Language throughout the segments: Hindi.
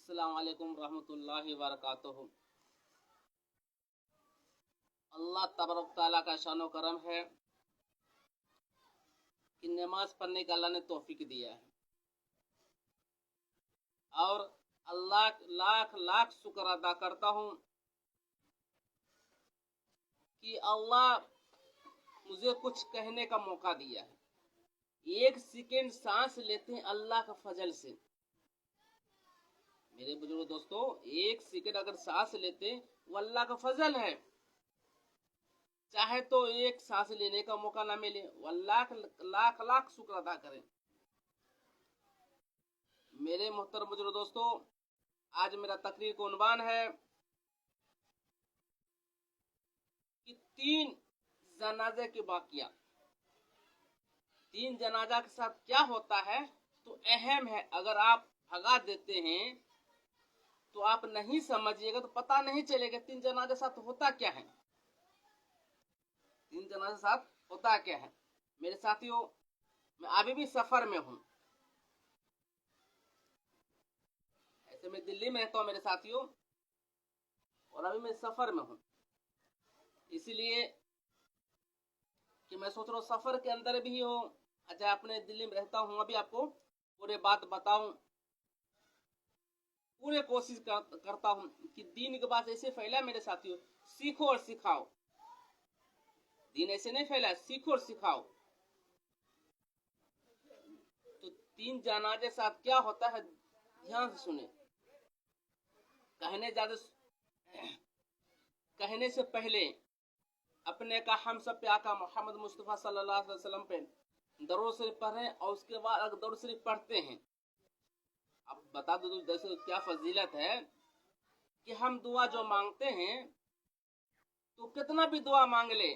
अस्सलाम वालेकुम रहमतुल्लाहि व बरकातुहू। अल्लाह तबारक ताला का शान व करम है कि नमाज पढ़ने का अल्लाह ने तौफीक दिया है और अल्लाह लाख लाख शुक्र अदा करता हूँ कि अल्लाह मुझे कुछ कहने का मौका दिया है। एक सेकेंड सांस लेते हैं अल्लाह का फजल से। मेरे बुजुर्ग दोस्तों, एक सेकेंड अगर सांस लेते वो अल्लाह का फजल है। चाहे तो एक सांस लेने का मौका ना मिले, वो लाख लाख लाख शुक्र अदा करें। मेरे मोहतरम बुजुर्ग दोस्तों, आज मेरा तकरीर का उन्वान है कि 3 जनाजे के वाकया। 3 जनाजा के साथ क्या होता है तो अहम है। अगर आप भगा देते हैं तो आप नहीं समझिएगा तो पता नहीं चलेगा 3 जनाजे साथ होता क्या है। 3 जनाजे साथ होता क्या है। मेरे साथियों, मैं अभी भी सफर में हूं। ऐसे मैं दिल्ली में रहता हूं मेरे साथियों, और अभी मैं सफर में हूं। इसीलिए कि मैं सोच रहा हूँ सफर के अंदर भी हो, अच्छा अपने दिल्ली में रहता हूँ, अभी आपको पूरे बात बताऊं। पूरे कोशिश करता हूँ कि दीन के बात ऐसे फैला मेरे साथियों, सीखो और सिखाओ। दीन ऐसे नहीं फैला, सीखो और सिखाओ। तो 3 जनाजे साथ क्या होता है, ध्यान से सुने। कहने से पहले अपने का हम सब पे आका मोहम्मद मुस्तफ़ा सल्लल्लाहु अलैहि वसल्लम पे दरूद शरीफ पढ़ें, और उसके बाद अगर दरूद शरीफ पढ़ते हैं, अब बता दो जैसे क्या फजीलत है कि हम दुआ जो मांगते हैं तो कितना भी दुआ मांग ले,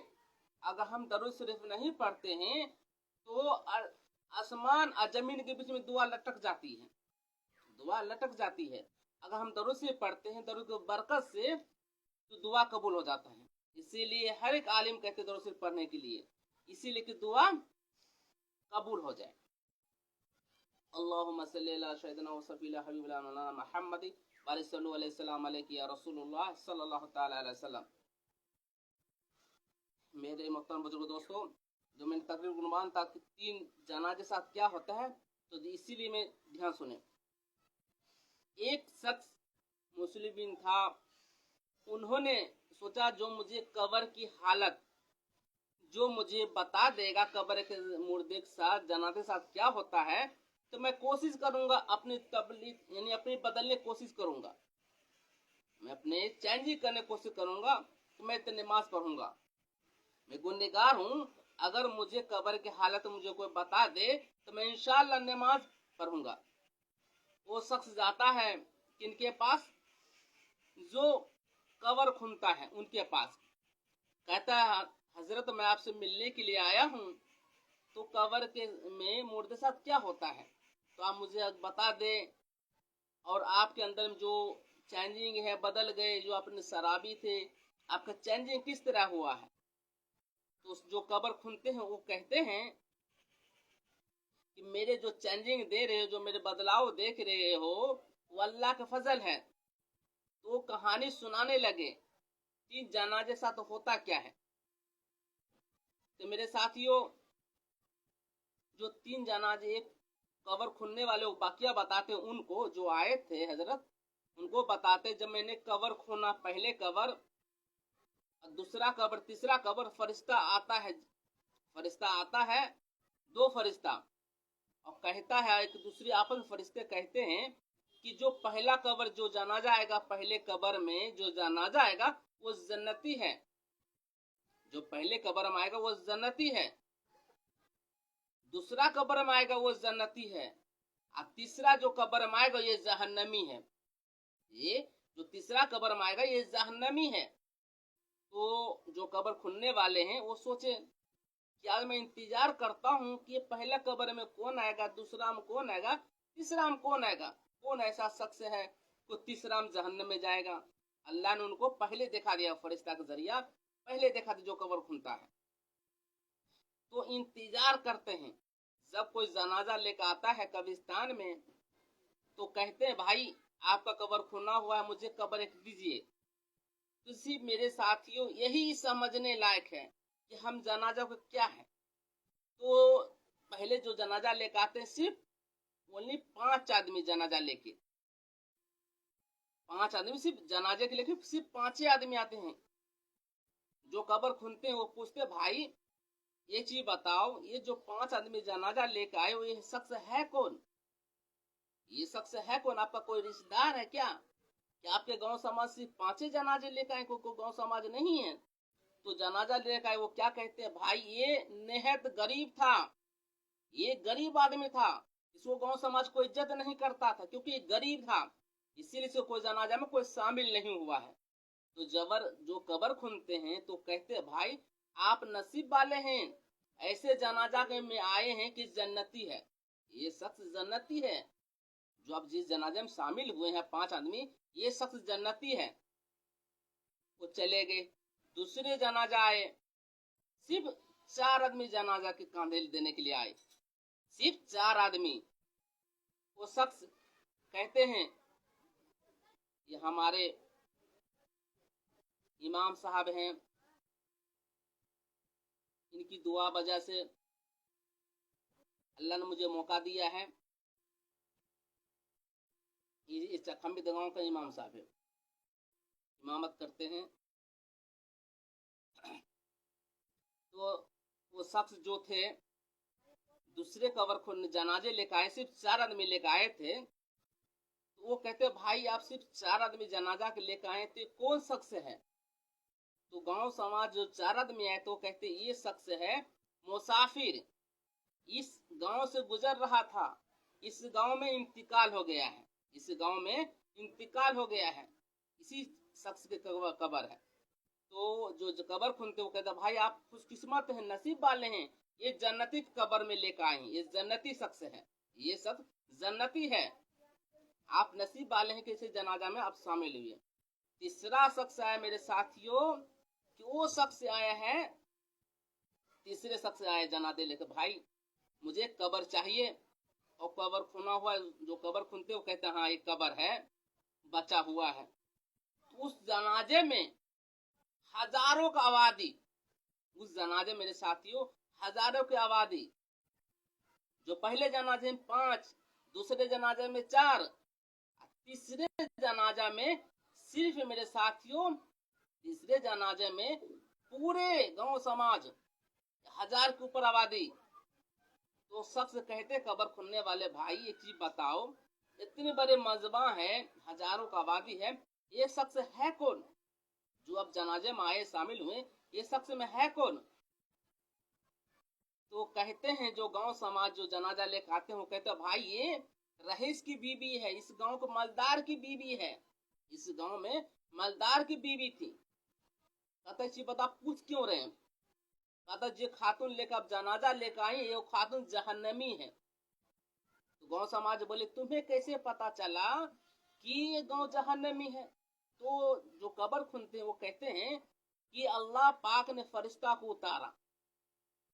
अगर हम दरूद शरीफ नहीं पढ़ते हैं तो आसमान और जमीन के बीच में दुआ लटक जाती है। दुआ लटक जाती है। अगर हम दरूद शरीफ पढ़ते हैं, दरूद की बरकत से, तो दुआ कबूल हो जाता है। इसीलिए हर एक आलिम कहते हैं दरूद शरीफ पढ़ने के लिए, इसीलिए कि दुआ कबूल हो जाए। अल्लाहुम्मा सल्ली अला सय्यिदिना व सफीना हबीबिना मौलाना मुहम्मद व सल्लल्लाहु अलैहि वसल्लम अलैहि या रसूलुल्लाह सल्लल्लाहु तआला अलैहि वसल्लम। मेरे मोहतरम बुजुर्ग दोस्तों, जो मैंने तकरीर गुणवान था कि 3 जनाजे साथ क्या होता है, तो इसीलिए मैं ध्यान सुने। एक शख्स मुस्लिम था, उन्होंने सोचा जो मुझे कब्र की हालत जो मुझे बता देगा कब्र के मुर्दे के साथ जनाजे के साथ क्या होता है, तो मैं कोशिश करूंगा अपनी तबलीग यानी अपनी बदलने की कोशिश करूंगा। मैं अपने चेंजिंग करने की कोशिश करूंगा तो मैं नमाज पढ़ूंगा। मैं गुनहगार हूं, अगर मुझे कब्र की हालत मुझे कोई बता दे तो मैं इंशाअल्लाह नमाज पढ़ूंगा। वो शख्स जाता है किनके पास, जो कब्र खुनता है उनके पास। कहता है हजरत मैं आपसे मिलने के लिए आया हूँ, तो कब्र के में मुर्दे साथ क्या होता है तो आप मुझे बता दें, और आपके अंदर जो चेंजिंग है, बदल गए, जो अपने शराबी थे, आपका चेंजिंग किस तरह हुआ है। तो जो कब्र खुनते हैं वो कहते हैं कि मेरे जो चेंजिंग दे रहे हो, जो मेरे बदलाव देख रहे हो, वो अल्लाह का फजल है। तो वो कहानी सुनाने लगे 3 जनाजे साथ होता क्या है। तो मेरे साथियों, जो 3 जनाजे एक कब्र खुलने वाले वाकिया बताते, उनको जो आए थे हजरत, उनको बताते जब मैंने कब्र खोना, पहले कब्र, दूसरा कब्र, तीसरा कब्र, फरिश्ता आता है 2 फरिश्ता, और कहता है एक दूसरी आपस में फरिश्ते कहते हैं कि जो पहला कब्र जो जनाजा आएगा, पहले कब्र में जो जनाजा आएगा वो जन्नती है। जो पहले कब्र में आएगा वो जन्नती है, दूसरा कब्र में आएगा वो जन्नती है, और तीसरा जो कब्र में आएगा ये जहन्नमी है। ये जो तीसरा कब्र में आएगा ये जहन्नमी है। तो जो कब्र खुलने वाले हैं वो सोचे कि आज मैं इंतजार करता हूँ कि पहला कब्र में कौन आएगा, दूसरा में कौन आएगा, तीसरा में कौन आएगा, कौन ऐसा शख्स है तो तीसरा में जहन्नम में जाएगा। अल्लाह ने उनको पहले दिखा दिया, फरिश्ता का जरिया पहले दिखा दिया जो कब्र खुलता है। तो इंतजार करते हैं, जब कोई जनाजा लेकर आता है कब्रिस्तान में, तो कहते हैं भाई आपका कब्र खुना हुआ है, मुझे कब्र एक दीजिए। तो सिर्फ मेरे साथियों यही समझने लायक है कि हम जनाजा को क्या है। तो पहले जो जनाजा लेकर आते हैं सिर्फ ओनली 5 आदमी जनाजा लेके, 5 आदमी सिर्फ जनाजे के लेके सिर्फ 5 ही आदमी आते हैं। जो कब्र खुनते हैं वो पूछते भाई ये चीज बताओ, ये जो 5 आदमी जनाजा लेकर आए वो ये शख्स है कौन? ये शख्स है कौन? आपका कोई रिश्तेदार है क्या? क्या आपके गांव समाज सिर्फ 5 ही जनाजे लेकर आए, को गांव समाज नहीं है? तो जनाजा लेकर आए वो क्या कहते हैं, भाई ये निहत गरीब था, ये गरीब आदमी था, इसको गांव समाज को इज्जत नहीं करता था क्योंकि गरीब था, इसीलिए से कोई जनाजा में कोई शामिल नहीं हुआ है। तो जो कब्र खुनते हैं तो कहते हैं भाई आप नसीब वाले हैं, ऐसे जनाजा में आए हैं कि जन्नती है, ये शख्स जन्नती है। जो आप जिस जनाजे में शामिल हुए हैं 5 आदमी, ये शख्स जन्नती है। वो चले गए, दूसरे जनाजा आए, सिर्फ 4 आदमी जनाजा के कांधे देने के लिए आए, सिर्फ 4 आदमी। वो शख्स कहते हैं ये हमारे इमाम साहब हैं, इनकी दुआ वजह से अल्लाह ने मुझे मौका दिया है। इस चखम्बी गांव का इमाम साहब है, इमामत करते हैं। तो वो शख्स जो थे दूसरे कब्र को जनाजे लेकर आए, सिर्फ 4 आदमी लेकर आए थे। तो वो कहते भाई आप सिर्फ 4 आदमी जनाजा के लेकर आए थे, कौन शख्स है? तो गांव समाज जो 4 आदमी आए तो कहते ये शख्स है मुसाफिर, इस गांव से गुजर रहा था, इस गांव में इंतकाल हो गया है, इस गांव में इंतकाल हो गया है, इसी शख्स के कब्र है। तो जो कब्र खुनते वो कहता भाई आप खुशकिस्मत हैं, नसीब वाले हैं, ये जन्नती कब्र में लेकर आए हैं, ये जन्नती शख्स है, ये शख्स जन्नती है, आप नसीब वाले हैं कि इसे जनाजा में आप शामिल हुए। तीसरा शख्स आया मेरे साथियों कि वो शख्स आया है, तीसरे शख्स आए जनाजे लेकर, भाई मुझे कब्र चाहिए, और कब्र खुना हुआ, जो कब्र खुनते वो कहते हैं हाँ एक कब्र है बचा हुआ है। तो उस जनाजे में हजारों का आबादी, उस जनाजे मेरे साथियों हजारों की आबादी, जो पहले जनाजे में 5, दूसरे जनाजे में 4, तीसरे जनाजा में सिर्फ मेरे साथियों तीसरे जनाजे में पूरे गांव समाज 1000 के ऊपर आबादी। तो शख्स कहते कब्र खुलने वाले भाई एक चीज बताओ, इतने बड़े मजबा है, हजारों का आबादी है, ये शख्स है कौन? जो अब जनाजे में आए शामिल हुए, ये शख्स में है कौन? तो कहते हैं जो गांव समाज जो जनाजा लेकर आते हैं वो कहते हैं भाई ये रहीस की बीबी है, इस गांव को मालदार की बीबी है, इस गांव में मालदार की बीबी थी। कहते जी बता पूछ क्यों रहे हैं? कहता जो खातून लेकर अब जनाजा लेकर आई ये खातून जहन्नमी है। तो गांव समाज बोले तुम्हें कैसे पता चला कि ये गांव जहन्नमी है? तो जो कब्र खुनते हैं वो कहते हैं कि अल्लाह पाक ने फरिश्ता को उतारा,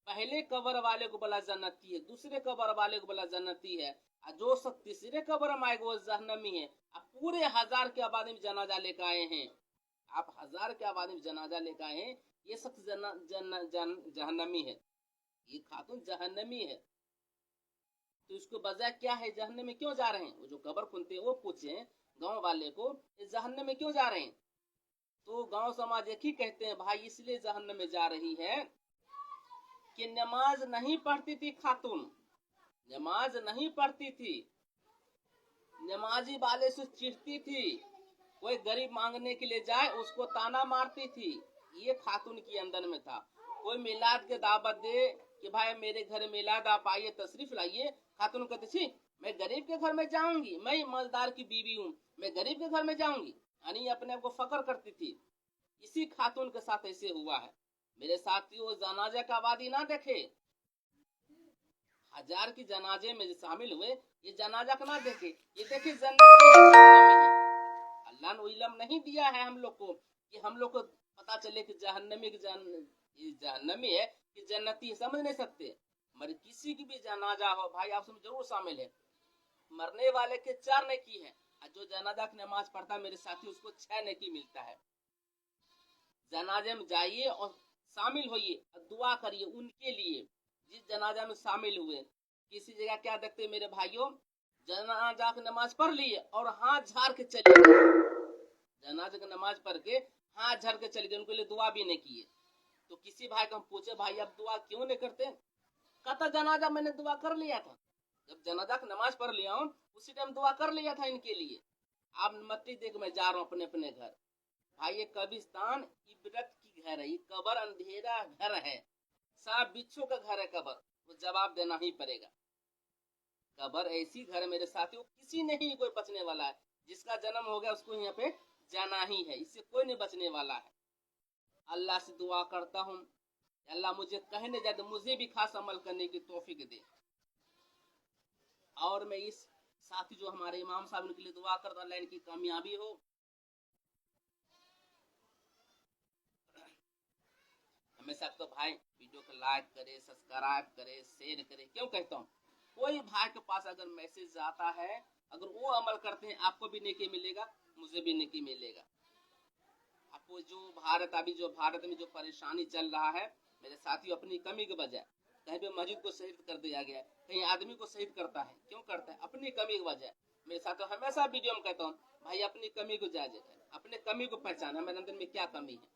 पहले कब्र वाले को बोला जन्नती है, दूसरे कब्र वाले को बोला जन्नती है, और जो सब तीसरे कब्र में आएगा वो जहन्नमी है। अब पूरे 1000 के आबादी में जनाजा लेकर आए हैं, आप 1000 के आबादी में जनाजा लेकर आए हैं, ये शख्स जहन्नमी है, ये खातून जहन्नमी है। तो इसको वजह क्या है, जहन्नम में क्यों जा रहे हैं? वो जो कब्र खुनते हैं वो पूछे गांव वाले को जहन्नम में क्यों जा रहे हैं? तो गांव समाज एक ही कहते हैं भाई इसलिए जहन्नम में जा रही है कि नमाज नहीं पढ़ती थी खातून, नमाज नहीं पढ़ती थी, नमाजी वाले से चिढ़ती थी, कोई गरीब मांगने के लिए जाए उसको ताना मारती थी, ये खातून के अंदर में था। कोई मिलाद के दावत दे कि भाई मेरे घर मिलाद आप आइए तशरीफ लाइए, खातून कहती थी मैं गरीब के घर में जाऊंगी, मैं मालदार की बीवी हूँ, मैं गरीब के घर में जाऊंगी, यानी अपने आप को फकर करती थी। इसी खातून के साथ ऐसे हुआ है मेरे साथियों। जनाजे का आबादी ना देखे, 1000 की जनाजे में शामिल हुए, ये जनाजा का ना देखे, ये देखे जन्नती है। अल्लाह ने इल्म नहीं दिया है हम लोग को कि हम लोग को पता चले कि जहन्नमी जहन्नमी है कि जन्नती है, समझ नहीं सकते। मगर किसी की भी जनाजा हो भाई आप जरूर शामिल है। मरने वाले के 4 नेकी है, जो जनाजा की नमाज पढ़ता है मेरे साथी, उसको 6 नेकी मिलता है। जनाजे में जाइए और शामिल होइए और दुआ करिए उनके लिए जिस जनाजा में शामिल हुए। किसी जगह क्या देखते मेरे भाइयों, जनाजा की नमाज पढ़ लिए और हाथ झाड़ के चले गए, जनाजा की नमाज पढ़ के हाथ झाड़ के चले गए, उनके लिए दुआ भी नहीं किए। तो किसी भाई को हम पूछे, भाई अब दुआ क्यों नहीं करते? कहता जनाजा मैंने दुआ कर लिया था, जब जनाजा की नमाज पढ़ लिया हूँ उसी टाइम दुआ कर लिया था इनके लिए। आप मट्टी देख मैं जा रहा हूँ अपने अपने घर। भाई ये कब्रिस्तान इबरत की घर है, ये कब्र अंधेरा घर है, सांप बिच्छू का घर है कब्र, वो जवाब देना ही पड़ेगा। कब्र ऐसी घर है मेरे साथियों, किसी नहीं कोई बचने वाला है, जिसका जन्म हो गया उसको यहाँ पे जाना ही है, इससे कोई नहीं बचने वाला है। अल्लाह से दुआ करता हूँ अल्लाह मुझे कहने जाते मुझे भी खास अमल करने की तौफीक दे। और मैं इस साथी जो हमारे इमाम साहब उनके लिए दुआ करता अल्लाह इनकी कामयाबी हो। हमेशा तो भाई वीडियो को लाइक करे, सब्सक्राइब करे, शेयर करे। क्यों कहता हूँ, कोई भाई के पास अगर मैसेज आता है, अगर वो अमल करते हैं आपको भी नेकी मिलेगा, मुझे भी नेकी मिलेगा। आपको जो भारत में जो परेशानी चल रहा है मेरे साथियों, अपनी कमी के बजाय कहीं भी मस्जिद को शहीद कर दिया गया है, कहीं आदमी को शहीद करता है, क्यों करता है? अपनी कमी की वजह। मेरे साथियों हमेशा वीडियो में कहता हूँ भाई अपनी कमी को जायज करें, अपने कमी को पहचाने, हमारे अंदर में क्या कमी है,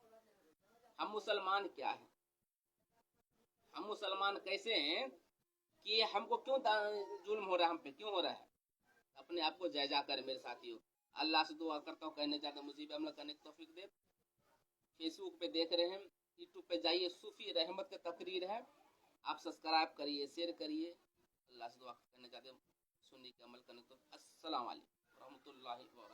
हम मुसलमान क्या है, हम मुसलमान कैसे हैं कि हमको क्यों जुल्म हो रहा है, हम पे क्यों हो रहा है। अपने आप को जायजा करें मेरे साथियों। अल्लाह से दुआ करता हूँ कहने जाता मुझे भी अमल करने की तौफीक दे। फेसबुक पे देख रहे हैं, यूट्यूब पे जाइए, सूफी रहमत का तकरीर है, आप सब्सक्राइब करिए, शेयर करिए। अल्लाह से दुआ करने जाते सुनने के अमल करने। तो अस्सलाम वालेकुम रहमतुल्लाहि व